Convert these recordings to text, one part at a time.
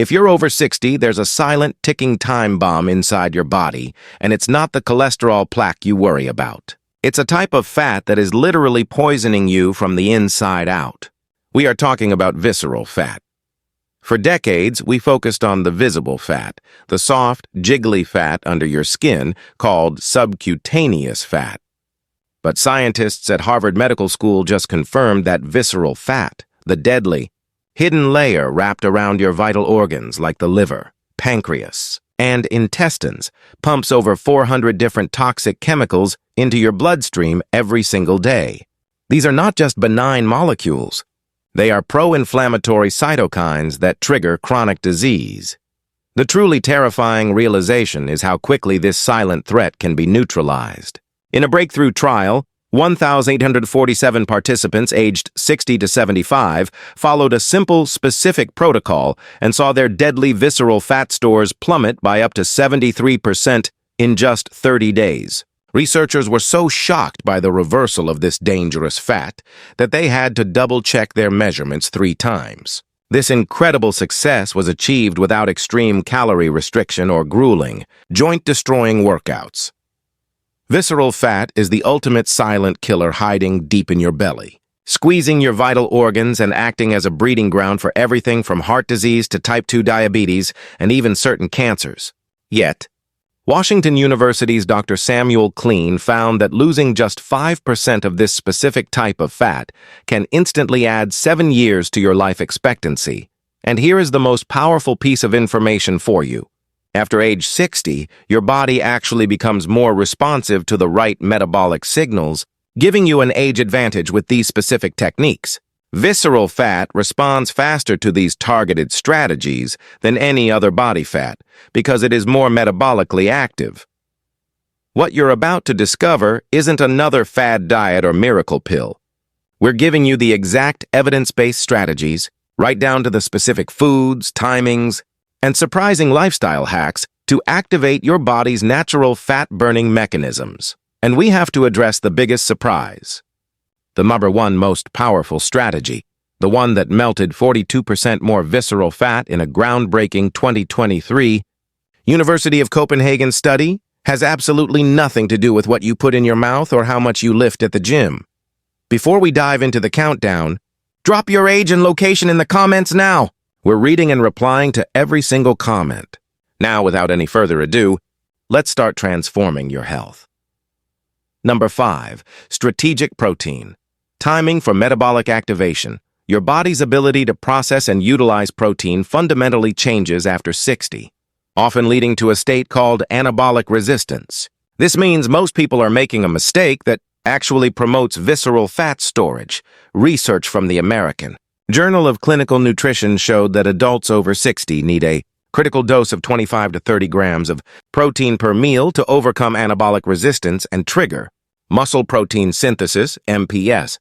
If you're over 60, there's a silent ticking time bomb inside your body, and it's not the cholesterol plaque you worry about. It's a type of fat that is literally poisoning you from the inside out. We are talking about visceral fat. For decades, we focused on the visible fat, the soft, jiggly fat under your skin called subcutaneous fat. But scientists at Harvard Medical School just confirmed that visceral fat, the deadly, hidden layer wrapped around your vital organs like the liver, pancreas, and intestines, pumps over 400 different toxic chemicals into your bloodstream every single day. These are not just benign molecules. They are pro-inflammatory cytokines that trigger chronic disease. The truly terrifying realization is how quickly this silent threat can be neutralized. In a breakthrough trial, 1,847 participants aged 60 to 75 followed a simple, specific protocol and saw their deadly visceral fat stores plummet by up to 73% in just 30 days. Researchers were so shocked by the reversal of this dangerous fat that they had to double-check their measurements 3 times. This incredible success was achieved without extreme calorie restriction or grueling, joint-destroying workouts. Visceral fat is the ultimate silent killer hiding deep in your belly, squeezing your vital organs and acting as a breeding ground for everything from heart disease to type 2 diabetes and even certain cancers. Yet, Washington University's Dr. Samuel Kleen found that losing just 5% of this specific type of fat can instantly add 7 years to your life expectancy. And here is the most powerful piece of information for you. After age 60, your body actually becomes more responsive to the right metabolic signals, giving you an age advantage with these specific techniques. Visceral fat responds faster to these targeted strategies than any other body fat because it is more metabolically active. What you're about to discover isn't another fad diet or miracle pill. We're giving you the exact evidence-based strategies, right down to the specific foods, timings, and surprising lifestyle hacks to activate your body's natural fat-burning mechanisms. And we have to address the biggest surprise. The number one most powerful strategy, the one that melted 42% more visceral fat in a groundbreaking 2023 University of Copenhagen study, has absolutely nothing to do with what you put in your mouth or how much you lift at the gym. Before we dive into the countdown, drop your age and location in the comments now. We're reading and replying to every single comment. Now, without any further ado, let's start transforming your health. Number 5, strategic protein. Timing for metabolic activation. Your body's ability to process and utilize protein fundamentally changes after 60, often leading to a state called anabolic resistance. This means most people are making a mistake that actually promotes visceral fat storage. Research from the American Journal of Clinical Nutrition showed that adults over 60 need a critical dose of 25 to 30 grams of protein per meal to overcome anabolic resistance and trigger muscle protein synthesis, MPS.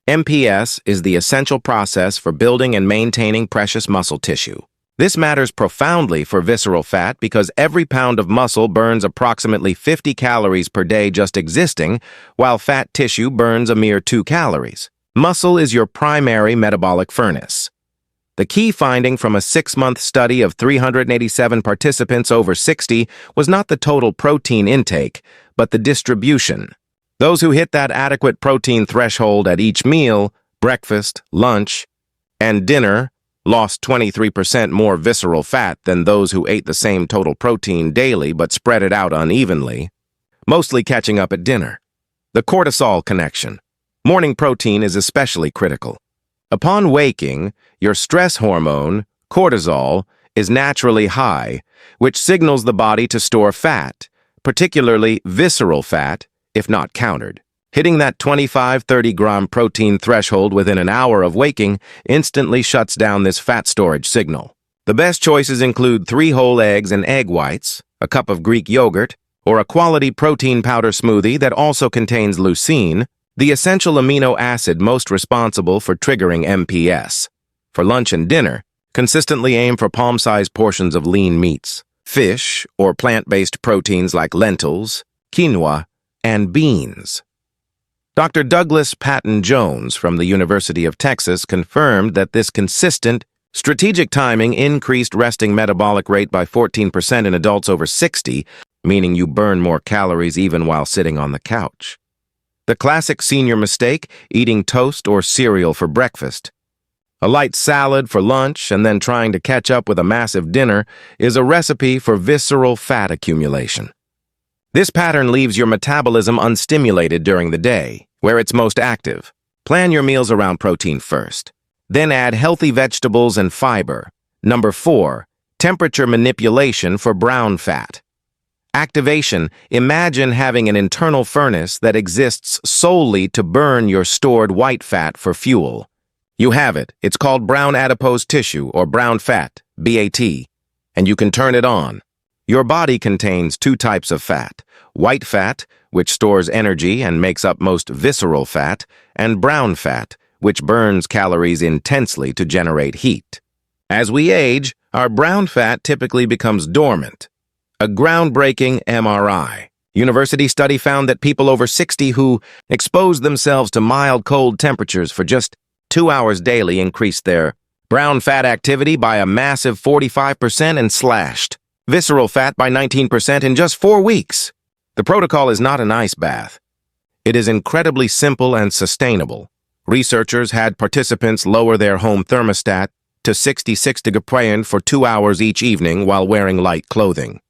MPS is the essential process for building and maintaining precious muscle tissue. This matters profoundly for visceral fat because every pound of muscle burns approximately 50 calories per day just existing, while fat tissue burns a mere 2 calories. Muscle is your primary metabolic furnace. The key finding from a 6-month study of 387 participants over 60 was not the total protein intake, but the distribution. Those who hit that adequate protein threshold at each meal, breakfast, lunch, and dinner, lost 23% more visceral fat than those who ate the same total protein daily but spread it out unevenly, mostly catching up at dinner. The cortisol connection. Morning protein is especially critical. Upon waking, your stress hormone, cortisol, is naturally high, which signals the body to store fat, particularly visceral fat, if not countered. Hitting that 25-30 gram protein threshold within an hour of waking instantly shuts down this fat storage signal. The best choices include 3 whole eggs and egg whites, a cup of Greek yogurt, or a quality protein powder smoothie that also contains leucine, the essential amino acid most responsible for triggering MPS. For lunch and dinner, consistently aim for palm-sized portions of lean meats, fish, or plant-based proteins like lentils, quinoa, and beans. Dr. Douglas Patton Jones from the University of Texas confirmed that this consistent, Strategic timing increased resting metabolic rate by 14% in adults over 60, meaning you burn more calories even while sitting on the couch. The classic senior mistake, eating toast or cereal for breakfast. A light salad for lunch and then trying to catch up with a massive dinner is a recipe for visceral fat accumulation. This pattern leaves your metabolism unstimulated during the day, where it's most active. Plan your meals around protein first. Then add healthy vegetables and fiber. Number 4, temperature manipulation for brown fat. Activation. Imagine having an internal furnace that exists solely to burn your stored white fat for fuel. You have it. It's called brown adipose tissue or brown fat, BAT, and you can turn it on. Your body contains 2 types of fat: white fat, which stores energy and makes up most visceral fat, and brown fat, which burns calories intensely to generate heat. As we age, our brown fat typically becomes dormant. A groundbreaking MRI. University study found that people over 60 who exposed themselves to mild cold temperatures for just 2 hours daily increased their brown fat activity by a massive 45% and slashed visceral fat by 19% in just 4 weeks. The protocol is not an ice bath. It is incredibly simple and sustainable. Researchers had participants lower their home thermostat to 66 degrees for 2 hours each evening while wearing light clothing.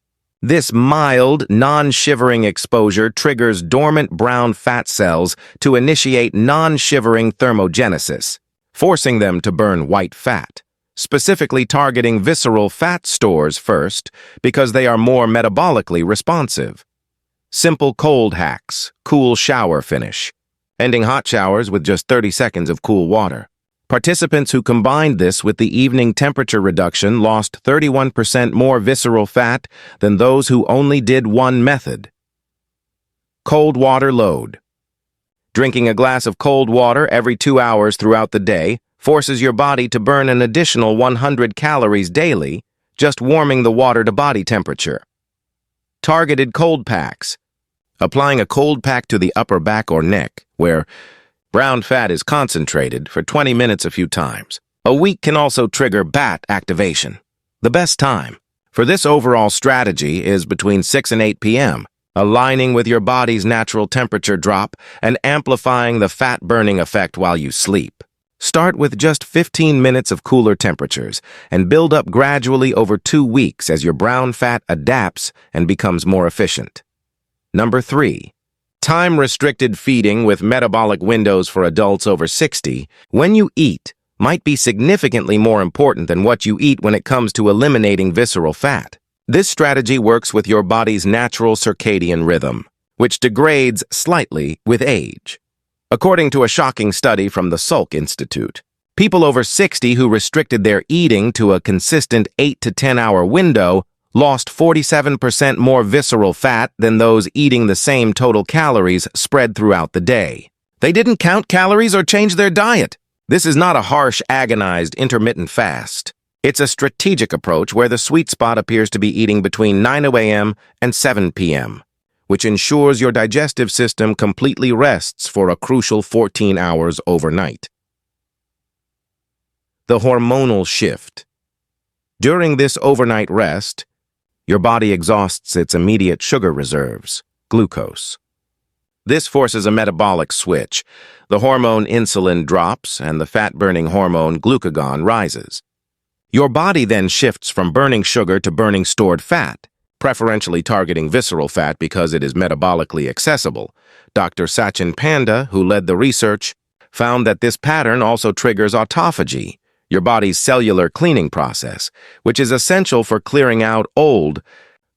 This mild, non-shivering exposure triggers dormant brown fat cells to initiate non-shivering thermogenesis, forcing them to burn white fat, specifically targeting visceral fat stores first because they are more metabolically responsive. Simple cold hacks, cool shower finish, ending hot showers with just 30 seconds of cool water. Participants who combined this with the evening temperature reduction lost 31% more visceral fat than those who only did one method. Cold water load. Drinking a glass of cold water every 2 hours throughout the day forces your body to burn an additional 100 calories daily, just warming the water to body temperature. Targeted cold packs. Applying a cold pack to the upper back or neck, where brown fat is concentrated, for 20 minutes a few times. A week can also trigger BAT activation. The best time for this overall strategy is between 6 and 8 p.m., aligning with your body's natural temperature drop and amplifying the fat-burning effect while you sleep. Start with just 15 minutes of cooler temperatures and build up gradually over 2 weeks as your brown fat adapts and becomes more efficient. Number 3. Time-restricted feeding with metabolic windows for adults over 60. When you eat might be significantly more important than what you eat when it comes to eliminating visceral fat. This strategy works with your body's natural circadian rhythm, which degrades slightly with age. According to a shocking study from the Salk Institute, people over 60 who restricted their eating to a consistent 8 to 10-hour window lost 47% more visceral fat than those eating the same total calories spread throughout the day. They didn't count calories or change their diet. This is not a harsh, agonized, intermittent fast. It's a strategic approach where the sweet spot appears to be eating between 9 a.m. and 7 p.m., which ensures your digestive system completely rests for a crucial 14 hours overnight. The hormonal shift. During this overnight rest, your body exhausts its immediate sugar reserves, glucose. This forces a metabolic switch. The hormone insulin drops and the fat-burning hormone glucagon rises. Your body then shifts from burning sugar to burning stored fat, preferentially targeting visceral fat because it is metabolically accessible. Dr. Sachin Panda, who led the research, found that this pattern also triggers autophagy, your body's cellular cleaning process, which is essential for clearing out old,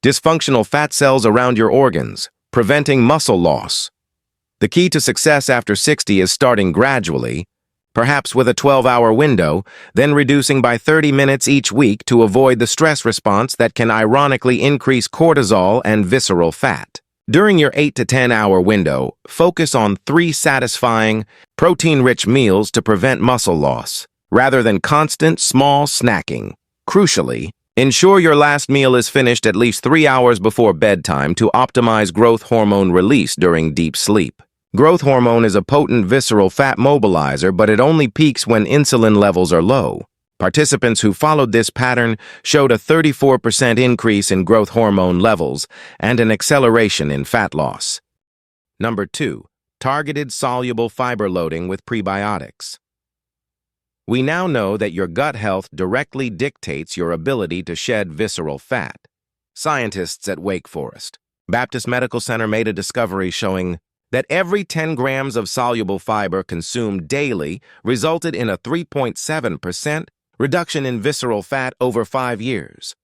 dysfunctional fat cells around your organs, preventing muscle loss. The key to success after 60 is starting gradually, perhaps with a 12-hour window, then reducing by 30 minutes each week to avoid the stress response that can ironically increase cortisol and visceral fat. During your 8 to 10-hour window, focus on 3 satisfying, protein-rich meals to prevent muscle loss, rather than constant, small snacking. Crucially, ensure your last meal is finished at least 3 hours before bedtime to optimize growth hormone release during deep sleep. Growth hormone is a potent visceral fat mobilizer, but it only peaks when insulin levels are low. Participants who followed this pattern showed a 34% increase in growth hormone levels and an acceleration in fat loss. Number 2. Targeted soluble fiber loading with prebiotics. We now know that your gut health directly dictates your ability to shed visceral fat. Scientists at Wake Forest Baptist Medical Center made a discovery showing that every 10 grams of soluble fiber consumed daily resulted in a 3.7% reduction in visceral fat over 5 years.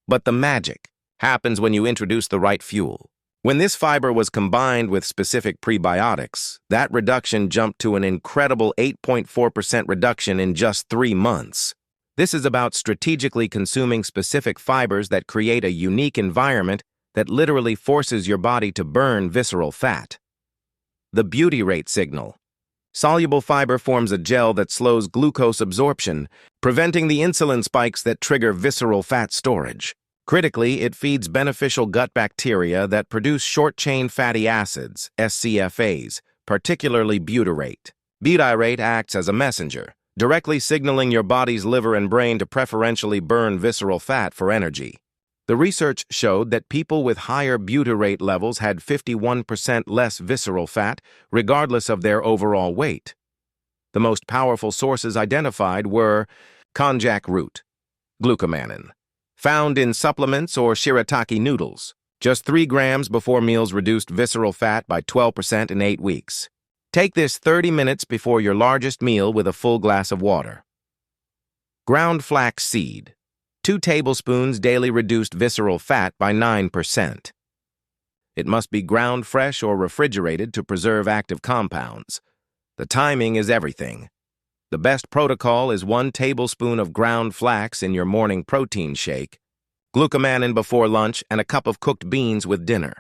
But the magic happens when you introduce the right fuel. When this fiber was combined with specific prebiotics, that reduction jumped to an incredible 8.4% reduction in just 3 months. This is about strategically consuming specific fibers that create a unique environment that literally forces your body to burn visceral fat. The beauty rate signal. Soluble fiber forms a gel that slows glucose absorption, preventing the insulin spikes that trigger visceral fat storage. Critically, it feeds beneficial gut bacteria that produce short-chain fatty acids, SCFAs, particularly butyrate. Butyrate acts as a messenger, directly signaling your body's liver and brain to preferentially burn visceral fat for energy. The research showed that people with higher butyrate levels had 51% less visceral fat, regardless of their overall weight. The most powerful sources identified were konjac root, glucomannan, found in supplements or shirataki noodles. Just 3 grams before meals reduced visceral fat by 12% in 8 weeks. Take this 30 minutes before your largest meal with a full glass of water. Ground flax seed. 2 tablespoons daily reduced visceral fat by 9%. It must be ground fresh or refrigerated to preserve active compounds. The timing is everything. The best protocol is 1 tablespoon of ground flax in your morning protein shake, glucomannan before lunch, and a cup of cooked beans with dinner.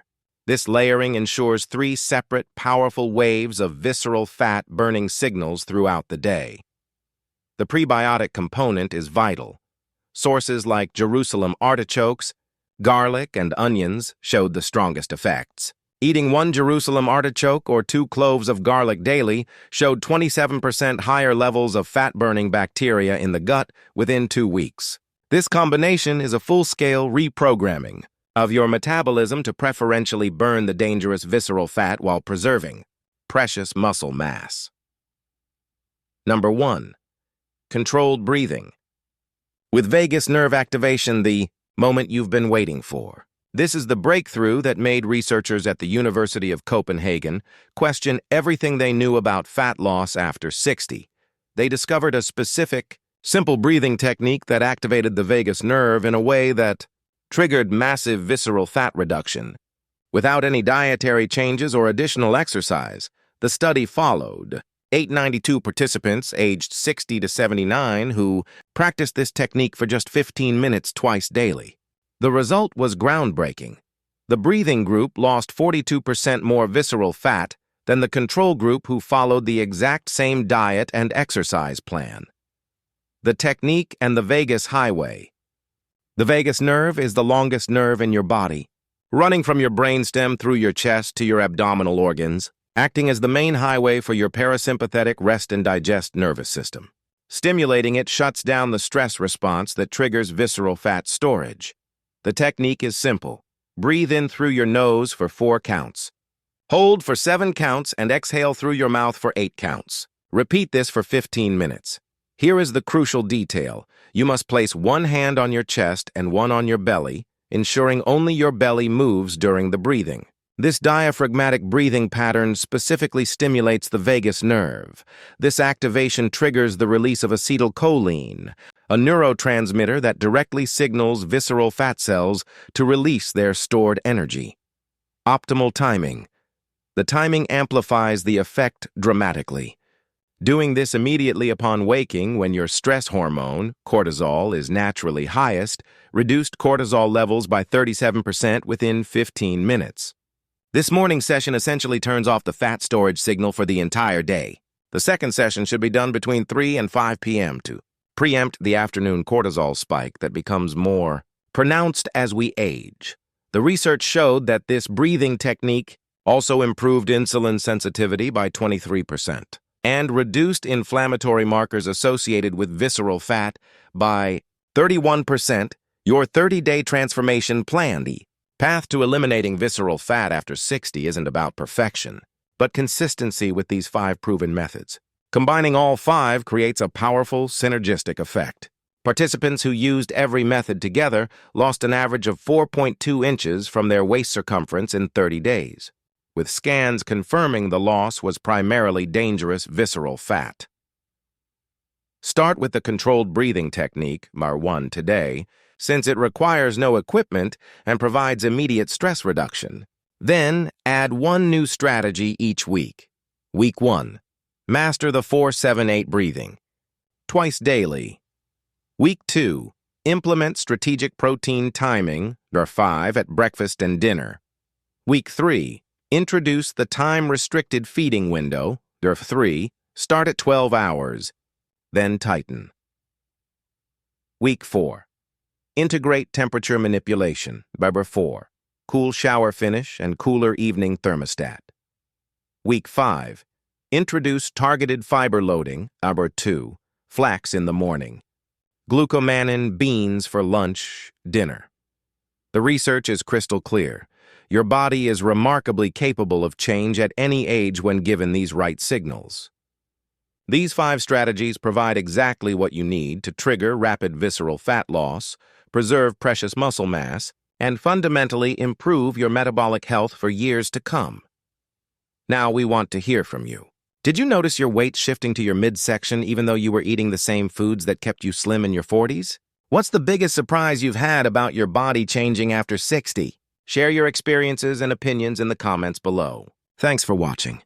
This layering ensures 3 separate, powerful waves of visceral fat burning signals throughout the day. The prebiotic component is vital. Sources like Jerusalem artichokes, garlic, and onions showed the strongest effects. Eating 1 Jerusalem artichoke or 2 cloves of garlic daily showed 27% higher levels of fat-burning bacteria in the gut within 2 weeks. This combination is a full-scale reprogramming of your metabolism to preferentially burn the dangerous visceral fat while preserving precious muscle mass. Number 1. Controlled breathing. With vagus nerve activation, the moment you've been waiting for. This is the breakthrough that made researchers at the University of Copenhagen question everything they knew about fat loss after 60. They discovered a specific, simple breathing technique that activated the vagus nerve in a way that triggered massive visceral fat reduction. Without any dietary changes or additional exercise, the study followed 892 participants aged 60 to 79 who practiced this technique for just 15 minutes twice daily. The result was groundbreaking. The breathing group lost 42% more visceral fat than the control group who followed the exact same diet and exercise plan. The technique and the vagus highway. The vagus nerve is the longest nerve in your body, running from your brainstem through your chest to your abdominal organs, acting as the main highway for your parasympathetic rest and digest nervous system. Stimulating it shuts down the stress response that triggers visceral fat storage. The technique is simple. Breathe in through your nose for 4 counts. Hold for 7 counts and exhale through your mouth for 8 counts. Repeat this for 15 minutes. Here is the crucial detail. You must place 1 hand on your chest and 1 on your belly, ensuring only your belly moves during the breathing. This diaphragmatic breathing pattern specifically stimulates the vagus nerve. This activation triggers the release of acetylcholine, a neurotransmitter that directly signals visceral fat cells to release their stored energy. Optimal timing. The timing amplifies the effect dramatically. Doing this immediately upon waking when your stress hormone, cortisol, is naturally highest, reduced cortisol levels by 37% within 15 minutes. This morning session essentially turns off the fat storage signal for the entire day. The second session should be done between 3 and 5 p.m. to preempt the afternoon cortisol spike that becomes more pronounced as we age. The research showed that this breathing technique also improved insulin sensitivity by 23%. and reduced inflammatory markers associated with visceral fat by 31%. Your 30-day transformation plan. The path to eliminating visceral fat after 60 isn't about perfection, but consistency with these 5 proven methods. Combining all 5 creates a powerful, synergistic effect. Participants who used every method together lost an average of 4.2 inches from their waist circumference in 30 days, with scans confirming the loss was primarily dangerous visceral fat. Start with the controlled breathing technique, MAR1 today, since it requires no equipment and provides immediate stress reduction. Then, add 1 new strategy each week. Week 1. Master the 4-7-8 breathing. Twice daily. Week 2. Implement strategic protein timing, or 5 at breakfast and dinner. Week 3. Introduce the time-restricted feeding window, or 3. Start at 12 hours. Then tighten. Week 4. Integrate temperature manipulation, number 4. Cool shower finish and cooler evening thermostat. Week 5. Introduce targeted fiber loading, number 2. Flax in the morning. Glucomannan beans for lunch, dinner. The research is crystal clear. Your body is remarkably capable of change at any age when given these right signals. These 5 strategies provide exactly what you need to trigger rapid visceral fat loss, preserve precious muscle mass, and fundamentally improve your metabolic health for years to come. Now we want to hear from you. Did you notice your weight shifting to your midsection even though you were eating the same foods that kept you slim in your 40s? What's the biggest surprise you've had about your body changing after 60? Share your experiences and opinions in the comments below. Thanks for watching.